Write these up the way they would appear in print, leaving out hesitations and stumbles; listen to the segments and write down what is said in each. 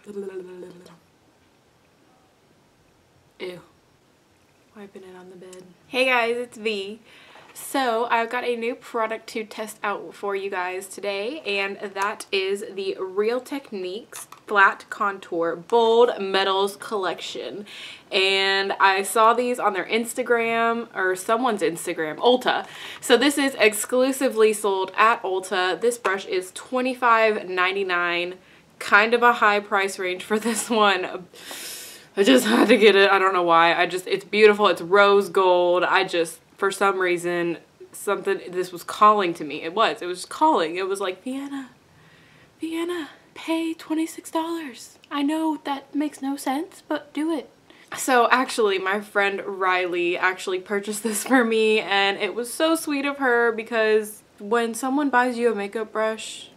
Ew. Wiping it on the bed. Hey guys, it's V. So I've got a new product to test out for you guys today, and that is the Real Techniques Flat Contour Bold Metals Collection. And I saw these on their Instagram, or someone's Instagram, Ulta. So this is exclusively sold at Ulta. This brush is $25.99. Kind of a high price range for this one. I just had to get it. I don't know why. It's beautiful. It's rose gold. For some reason, this was calling to me. It was calling. It was like, Vienna, pay $26. I know that makes no sense, but do it. So actually, my friend Riley actually purchased this for me, and it was so sweet of her, because when someone buys you a makeup brush,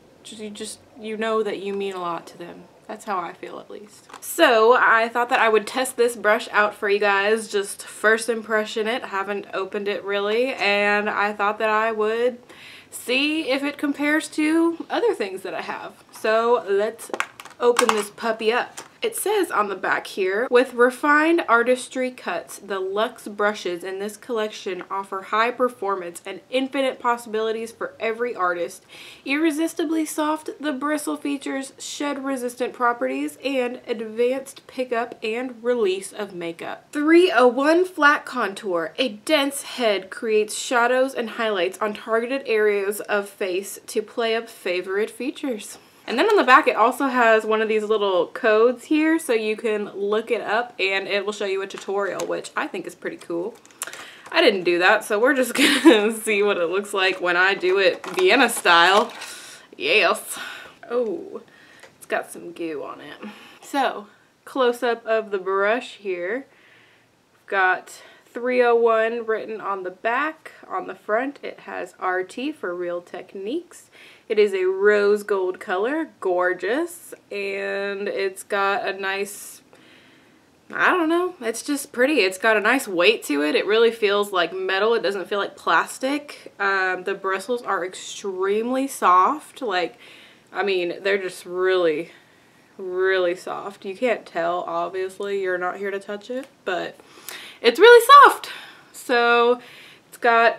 you know that you mean a lot to them. That's how I feel, at least. So I thought that I would test this brush out for you guys, just first impression it. I haven't opened it really, and I thought that I would see if it compares to other things that I have. So let's open this puppy up. It says on the back here, with refined artistry cuts, the luxe brushes in this collection offer high performance and infinite possibilities for every artist. Irresistibly soft, the bristle features shed-resistant properties and advanced pickup and release of makeup. 301 Flat Contour. A dense head creates shadows and highlights on targeted areas of face to play up favorite features. And then on the back, it also has one of these little codes here, so you can look it up and it will show you a tutorial, which I think is pretty cool. I didn't do that, so we're just gonna see what it looks like when I do it Vienna style. Yes. Oh, it's got some goo on it. So, close-up of the brush here. We've got 301 written on the back. On the front, it has RT for Real Techniques. It is a rose gold color, gorgeous, and it's got a nice, I don't know, it's just pretty. It's got a nice weight to it. It really feels like metal. It doesn't feel like plastic. The bristles are extremely soft. Like, I mean, they're just really, really soft. You can't tell, obviously. You're not here to touch it, but it's really soft. So it's got,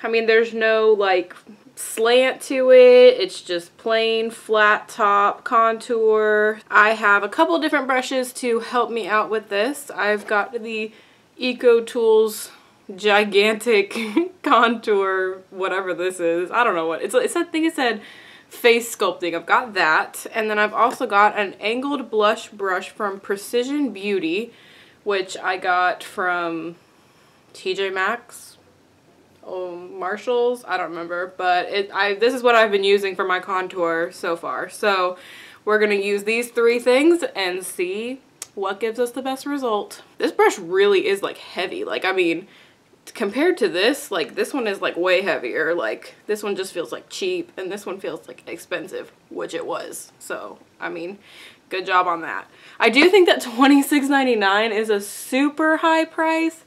I mean, there's no like slant to it. It's just plain flat top contour. I have a couple different brushes to help me out with this. I've got the Eco Tools gigantic contour, whatever this is. I don't know what it's. I think it said face sculpting. I've got that, and then I've also got an angled blush brush from Precision Beauty, which I got from TJ Maxx. Marshalls, I don't remember, but this is what I've been using for my contour so far. So we're gonna use these three things and see what gives us the best result. This brush really is like heavy. Like, I mean, compared to this, like this one is like way heavier. Like this one just feels like cheap, and this one feels like expensive, which it was. So, I mean, good job on that. I do think that $26.99 is a super high price,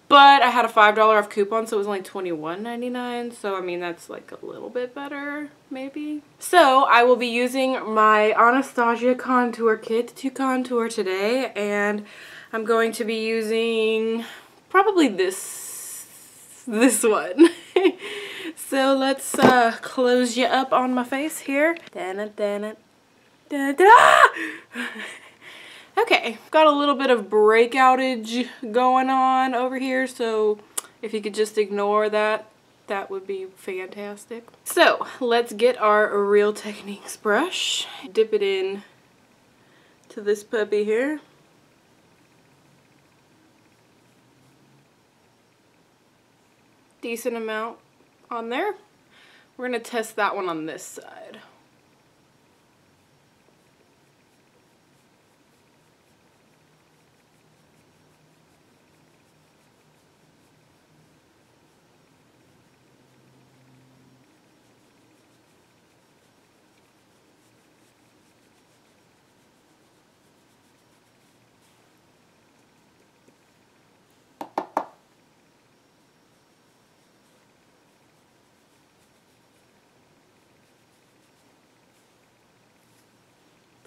but I had a $5 off coupon, so it was only $21.99. So, I mean, that's like a little bit better, maybe. So, I will be using my Anastasia contour kit to contour today. And I'm going to be using probably this one. So, let's close you up on my face here. Okay, got a little bit of breakoutage going on over here, so if you could just ignore that, that would be fantastic. So, let's get our Real Techniques brush. Dip it in to this puppy here. Decent amount on there. We're going to test that one on this side.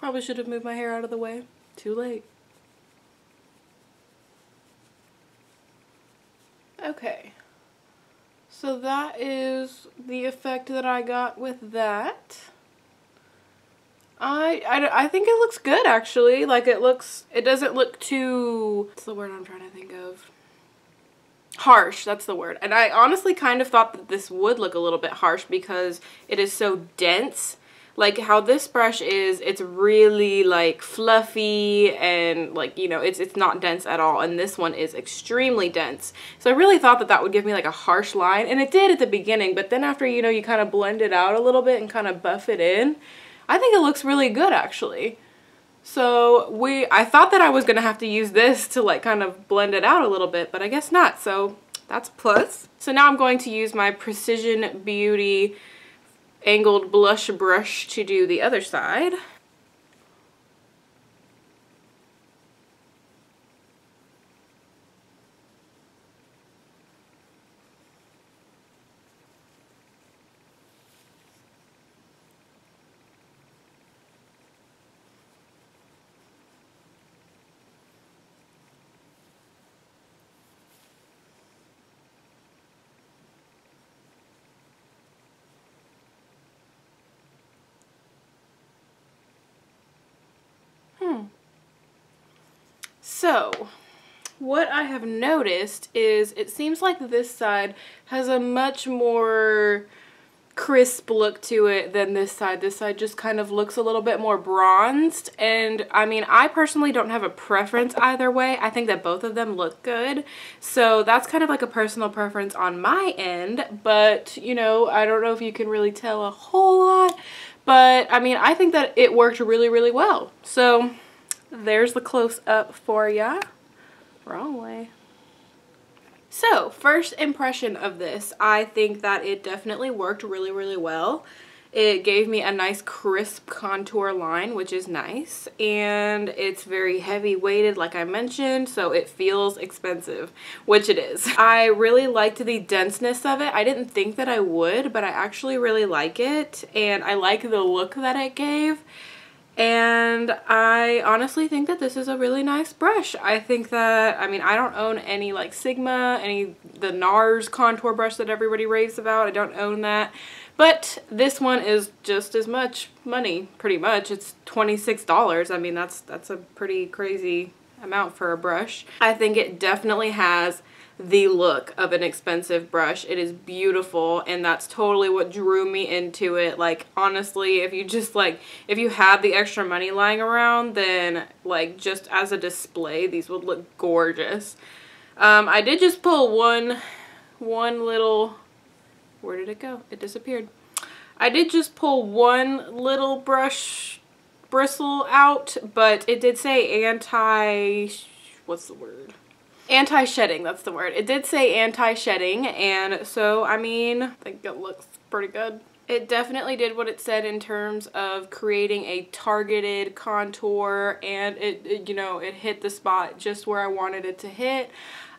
Probably should have moved my hair out of the way. Too late. Okay. So that is the effect that I got with that. I think it looks good, actually. Like, it doesn't look too, what's the word I'm trying to think of? Harsh, that's the word. And I honestly kind of thought that this would look a little bit harsh because it is so dense. Like how this brush is, it's really like fluffy and like, you know, it's not dense at all. And this one is extremely dense. So I really thought that that would give me like a harsh line, and it did at the beginning, but then after, you know, you kind of blend it out a little bit and kind of buff it in, I think it looks really good actually. So I thought that I was gonna have to use this to like kind of blend it out a little bit, but I guess not. So that's a plus. So now I'm going to use my Precision Beauty angled blush brush to do the other side. So, what I have noticed is it seems like this side has a much more crisp look to it than this side. This side just kind of looks a little bit more bronzed, and I mean, I personally don't have a preference either way. I think that both of them look good, so that's kind of like a personal preference on my end, but you know, I don't know if you can really tell a whole lot, but I mean, I think that it worked really, really well. So there's the close-up for ya. Wrong way. So, first impression of this, I think that it definitely worked really, really well. It gave me a nice crisp contour line, which is nice, and it's very heavy weighted like I mentioned, so it feels expensive, which it is. I really liked the denseness of it. I didn't think that I would, but I actually really like it, and I like the look that it gave. And I honestly think that this is a really nice brush. I think that, I mean, I don't own any like Sigma, the NARS contour brush that everybody raves about. I don't own that. But this one is just as much money, pretty much. It's $26. I mean, that's a pretty crazy amount for a brush. I think it definitely has the look of an expensive brush. It is beautiful, and that's totally what drew me into it. Like, honestly, if you had the extra money lying around, then like just as a display, these would look gorgeous. I did just pull one little, where did it go? It disappeared. I did just pull one little brush bristle out, but it did say what's the word? Anti-shedding, that's the word. It did say anti-shedding, and so, I mean, I think it looks pretty good. It definitely did what it said in terms of creating a targeted contour, and it you know, it hit the spot just where I wanted it to hit.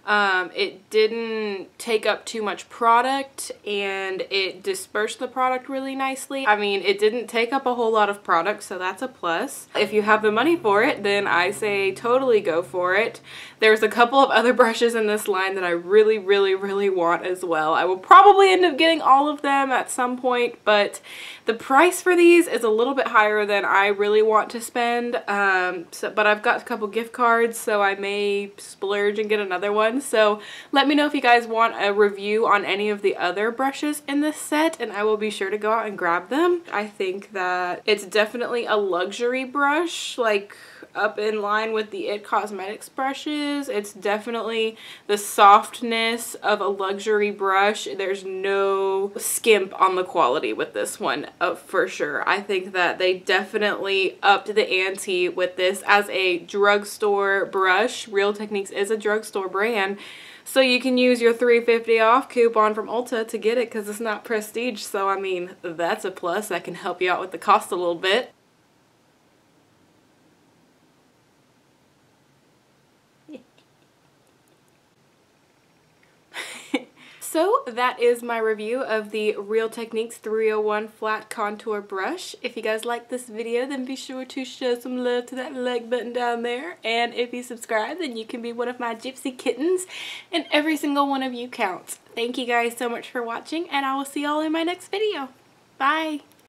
It didn't take up too much product, and it dispersed the product really nicely. I mean, it didn't take up a whole lot of product, so that's a plus. If you have the money for it, then I say totally go for it. There's a couple of other brushes in this line that I really, really, really want as well. I will probably end up getting all of them at some point, but the price for these is a little bit higher than I really want to spend. But I've got a couple gift cards, so I may splurge and get another one. So let me know if you guys want a review on any of the other brushes in this set, and I will be sure to go out and grab them. I think that it's definitely a luxury brush, like up in line with the IT Cosmetics brushes. It's definitely the softness of a luxury brush. There's no skimp on the quality with this one, for sure. I think that they definitely upped the ante with this as a drugstore brush. Real Techniques is a drugstore brand, so you can use your $3.50 off coupon from Ulta to get it because it's not prestige. So I mean, that's a plus. That can help you out with the cost a little bit. So that is my review of the Real Techniques 301 flat contour brush. If you guys like this video, then be sure to show some love to that like button down there. And if you subscribe, then you can be one of my Gypsy Kittens, and every single one of you counts. Thank you guys so much for watching, and I will see y'all in my next video. Bye!